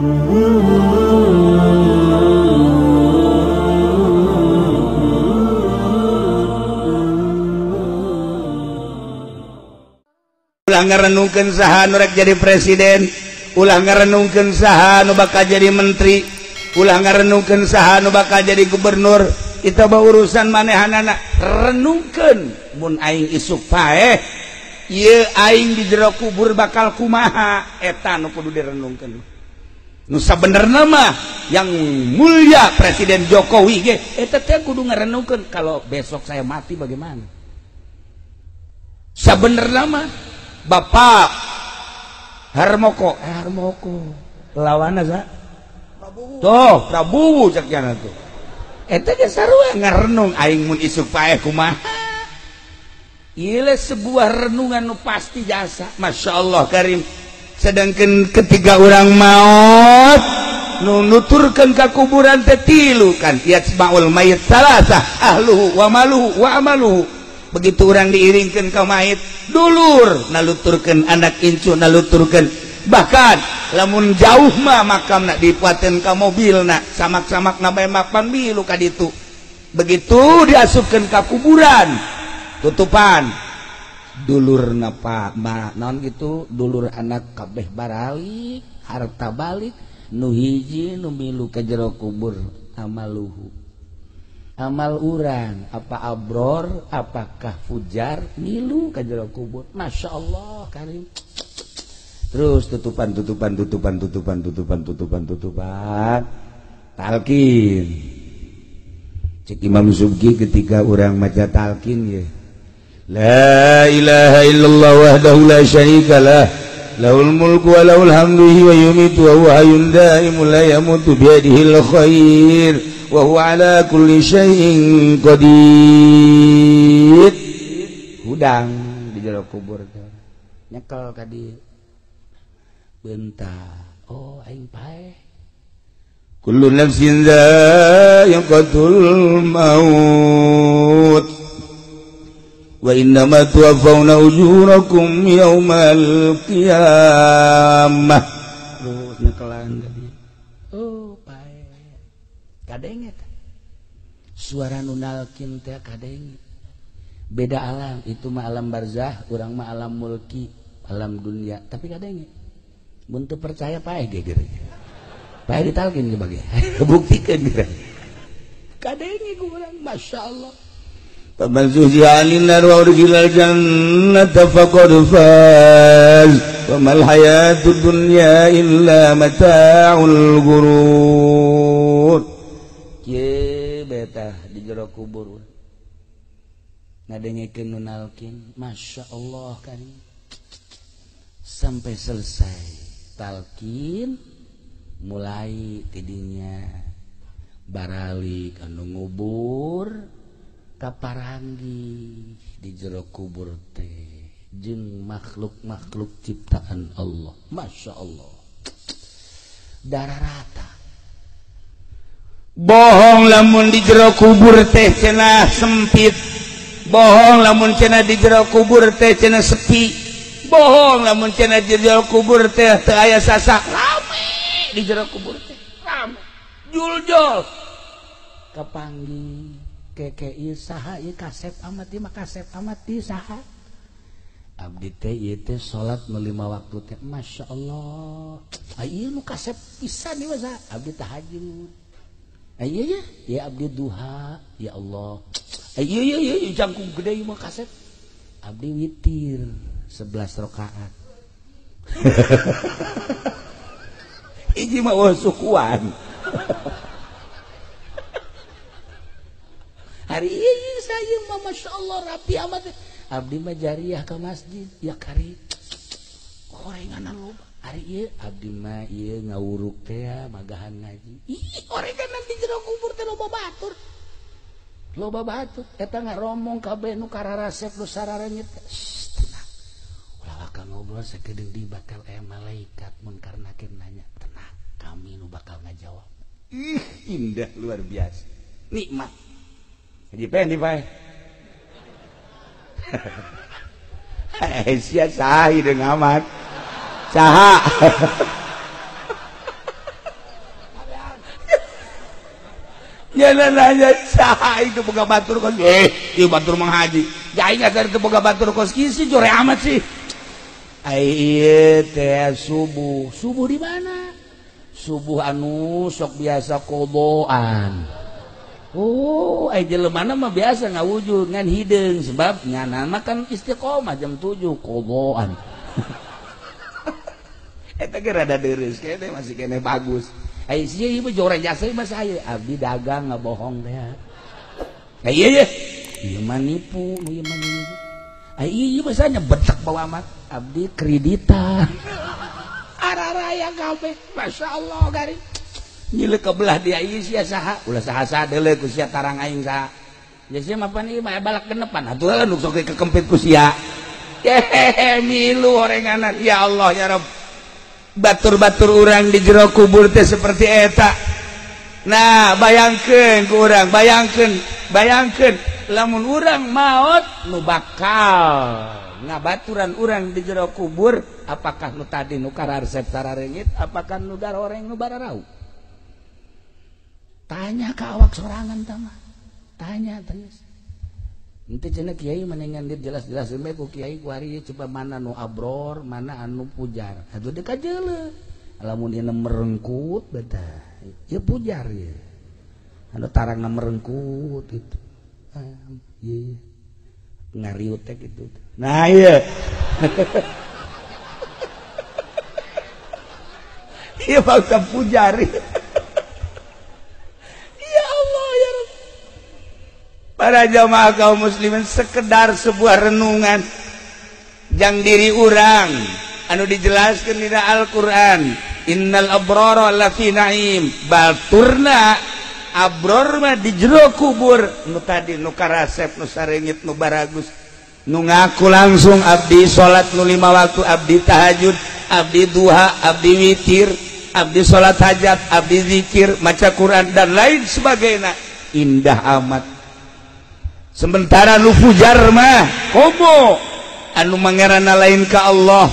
Ulah ngarenungkeun saha nu rek jadi presiden, ulah ngarenungkeun saha nu bakal jadi menteri, ulah ngarenungkeun saha nu bakal jadi gubernur. Itu mah urusan manehanana. Renungkeun mun aing isuk paeh ieu aing di jero kubur bakal kumaha, eta nu kudu direnungkeun. Nu sabenerna mah yang mulia Presiden Jokowi ge eta teh kudu ngarenungkeun kalau besok saya mati bagaimana. Sabenerna mah Bapak Harmoko lawan sa tuh Prabowo cak jana tuh eta ge sarua ngarenung aing mun isuk paeh kumaha. Ieu sebuah renungan nu pasti jasa. Masyaallah karim. Sedangkan ketika orang maut nu nuturkeun ka kuburan teh tilu kan, yasmaul mayit salasa ahluhu wa maluhu wa amaluhu. Begitu orang diiringkan ke mayit dulur naluturkan anak incu naluturkan, bahkan lamun jauh mah makam nak dipuatin ke mobil nak samak-samak namanya makan milu kaditu. Begitu diasupkan ke kuburan tutupan dulur napa naon gitu, dulur anak kabeh baralik harta balik nu hiji nu milu ka jero kubur amaluhu, amal urang apa abror apakah fujar milu ka jero kubur. Masya Allah karim. Terus tutupan talqin. Cek Imam Subki ketika orang maca talqin ya, la ilaha illallah wahdahu la syarikalah lahul mulku wa lahul hamdu wa yumitu wa huwa hayyun da'imun la yamutu biyadihil khair wa huwa ala kulli syai'in qadir. Hudang di jero kubur teh nyekel ka dieu bentar. Oh aing paeh kullu nafsin dha'iqatul maut wa innama tuwaffawna ujurakum yaumal qiyamah. Terus nyekelan ka dieu. Oh paeh kadenge suara nunalkin teh kadenge beda alam. Itu mah alam barzah, urang mah alam mulki, alam dunia. Tapi kadenge mun teu percaya paeh geger paeh ditalkin ge bage buktikeun geura kadenge ku urang. masyaallah. Faman zuhziha 'anil nar wa udkhilal jannata faqad faz wa mal hayatud dunya illa mata'ul ghurur. Kieu betah di jero kubur ngadengekeun nunalkin. Masya Allah kan sampai selesai talqin mulai tidinya baralik anu ngubur kaparanggi di jero kubur teh jeung makhluk-makhluk ciptaan Allah. Masya Allah darah rata. Bohong lamun di jero kubur teh cenah sempit, bohong lamun cenah di jero kubur teh cenah sepi, bohong lamun cenah di jero kubur teh teu aya sasak. Rame di jero kubur teh rame juljol kapanggi keke ieu saha ieu kasep amat ieu mah kasep amat ieu saha abdi teh ieu teh salat nu 5 waktu teh. Masya Allah ieu nu kasep pisan ieu mah abdi tahajud. Ieu ya abdi duha ya Allah. Ieu jangkung gede ieu mah kasep abdi witir 11 rakaat. Ini mah sukuan. Hari ini saya mah Masya Allah rapi amat. Abdi mah jariah ke masjid ya kari. Orenganan loba. Hari ieu abdi mah ieu ngawuruk teh magahan ngaji. Ih, orenganan di jero kubur teh loba batur. Loba batur eta ngaromong kabeh nu kararasep nu sararanyet. Tenang. Ulah ka ngobrol sakedeung di bakal aya malaikat mun karnakeun nanya. Tenang, kami nu bakal ngajawab. Indah luar biasa. Nikmat. Jadi pengen dipae. Sia saha hideung amat. Saha. nanya saha itu boga batur kos ieu batur mang haji jai ngasar teu boga batur kos kisi jore amat sih ieu teh subuh di mana subuh anu sok biasa kodoan oh jeleumana mah biasa ngawujud ngan hideung sebab nyana mah kan istiqomah jam 7 kodoan eta ge rada deureus kene masih kene bagus sih ieu jore jasa mah saya abdi dagang ngabohong teh iya mah nipu ieu mah nipu ieu mah saya betek bawa amat abdi kreditan araraya kabeh masyaallah gari nyileuk ke belah dia ieu sia saha ulah saha deuleu ku sia tarang aing saha ya sia mah pan ieu mah balak genepan atuh nu sok kekempit ku sia milu orenganan ya Allah ya Rabb batur-batur urang di jero kubur teh seperti eta nah bayangkeun ku urang bayangkeun lamun urang maot nu bakal ngabaturan urang di jero kubur apakah nu tadi nu kararesep sararengit apakah nu daroreng nu bararau tanya ke awak sorangan tama tanya terus ente cenah kiai menengan dia jelas-jelas we ku kiai ku ari coba mana nu abror mana anu pujar atuh deuk kajeuleuh lamun ieu merengkut betah ieu pujar ieu anu tarangna merengkut gitu ieu ngariut teh gitu nah ieu ieu bangsa pujar para jamaah kaum muslimin sekedar sebuah renungan jang diri urang anu dijelaskeun dina Al-Qur'an innal abrara lafi naim baturna abror mah di jero kubur nu tadi nu karasep nu sarengit nu baragus nu ngaku langsung abdi salat nu 5 waktu abdi tahajud abdi duha abdi witir abdi salat hajat abdi zikir maca Quran dan lain sebagainya indah amat sementara nu pujar mah komo anu mangerana lain ka Allah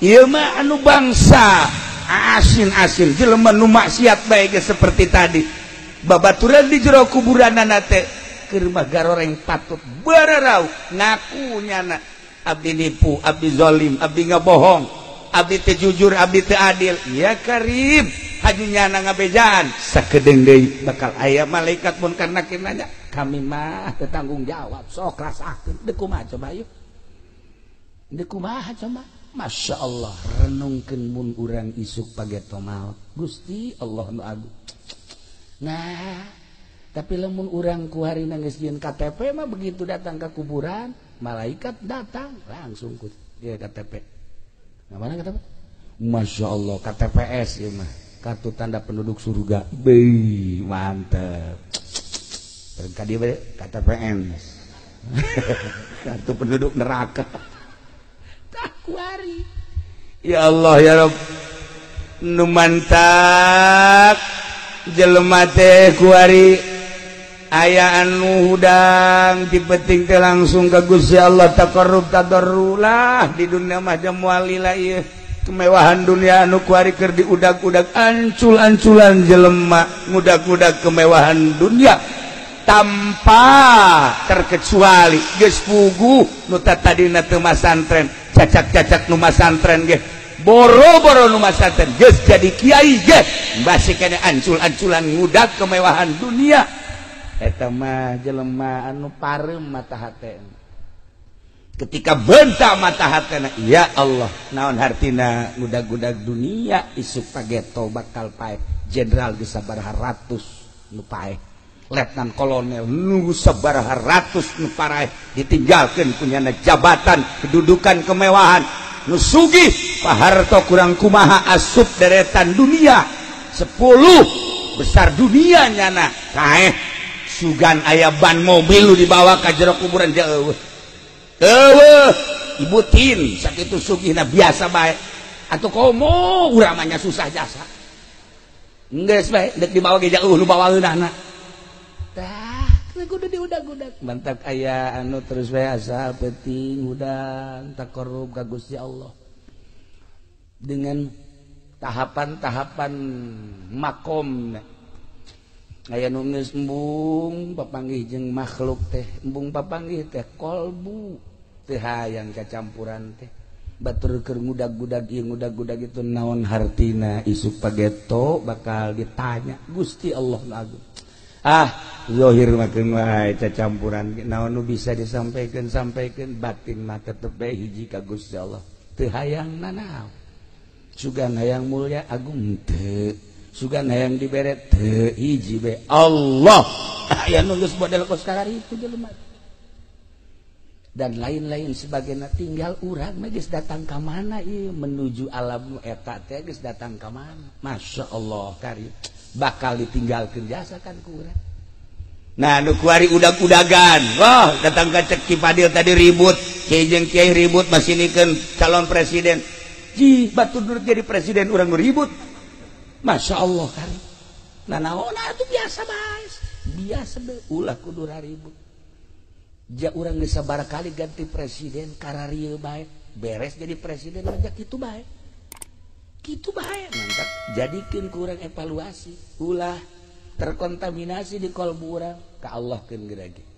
ieu mah anu bangsa asin-asin jelema nu maksiat bae ge seperti tadi babaturan di jero kuburanna teh keur mah garoreng patut bararau ngaku nyana abdi nipu abdi zalim abdi ngabohong abdi teu jujur abdi teu adil ya karib hajunyana ngabejaan sakedeung deui bakal aya malaikat munkar nakir nanya kami mah bertanggung jawab sok rasakeun deuk kumaha coba yuk deuk kumaha coba masya Allah renungkeun mun urang isuk pageto maot Gusti Allah nu agung nah tapi lamun urang ku harina geus jieun KTP mah begitu datang ke kuburan malaikat datang langsung ku dia KTP nah mana KTP masya Allah KTPS ieu mah kartu tanda penduduk surga beuh mantep kadi we KTPN kartu penduduk neraka tak kuari ya Allah ya Rabb nu mantap jelema teh kuari aya anu hudang dipeting teh langsung ka Gusti Allah taqarrub tadarrulah di dunia mah jam walila ieu kemewahan dunia anu kuari keur diudag-udag ancul-anculan jelema ngudag-udag kemewahan dunia tanpa terkecuali geus puguh nu tadina teu masantren cacak-cacak nu masantren ge boro-boro nu masantren geus jadi kiai ge basi kene ancul-anculan ngudag kemewahan dunia eta mah jelema anu pareum mata hatena ketika bentak mata hatena ya Allah naon hartina ngudag-udag dunia isuk pageto bakal pae jenderal geus sabaraha ratus nu pae letnan kolonel nu sabaraha ratus nu paraeh ditinggalkeun punyana jabatan kedudukan kemewahan nu sugih paharto kurang kumaha asup deretan dunia 10 besar dunia nyana kaeh sugan aya ban mobil lu dibawa ka jero kuburan eueuh ibu tin sakitu sugihna biasa bae atuh komo urang mah nya susah jasa geus bae deuk dibawa ge jauh lu bawaeunana tah kudu diudag-udag mantak aya anu terus wae asal penting udang taqarrub ka Gusti Allah dengan tahapan-tahapan makom aya nu geus embung papanggih jeung makhluk teh embung papanggih teh kolbu teu hayang kacampuran teh batur keur ngudag-gudag ieu ngudag-gudag itu naon hartina isuk pageto bakal ditanya Gusti Allah nu agung zahir makeun wae cacampuran naon nu bisa disampaikan batin mah tetep bae hiji ka Gusti Allah teu hayang nanaon sugan hayang mulya agung teu sugan hayang dibere teu hiji bae Allah aya nu geus model kos kalari itu jelema dan lain-lain sebagainya tinggal urang mah geus datang ka mana ieu menuju alam eta teh geus datang ka mana Masya Allah karim bakal ditinggalkeun jasa kan ku urang nah nu kuari udag-udagan wah datang ka cek Kipadil tadi ribut kiai jeung kiai ribut masinikeun calon presiden ji batu nurut jadi presiden urang nu ribut Masya Allah karim nah naon atuh biasa bae biasa bae ulah kudu ribut ja urang geus sabaraha kali ganti presiden kararieu bae beres jadi presiden aja kitu bae mantap jadikeun ku urang evaluasi ulah terkontaminasi di kolbu urang ka Allah keun geura ge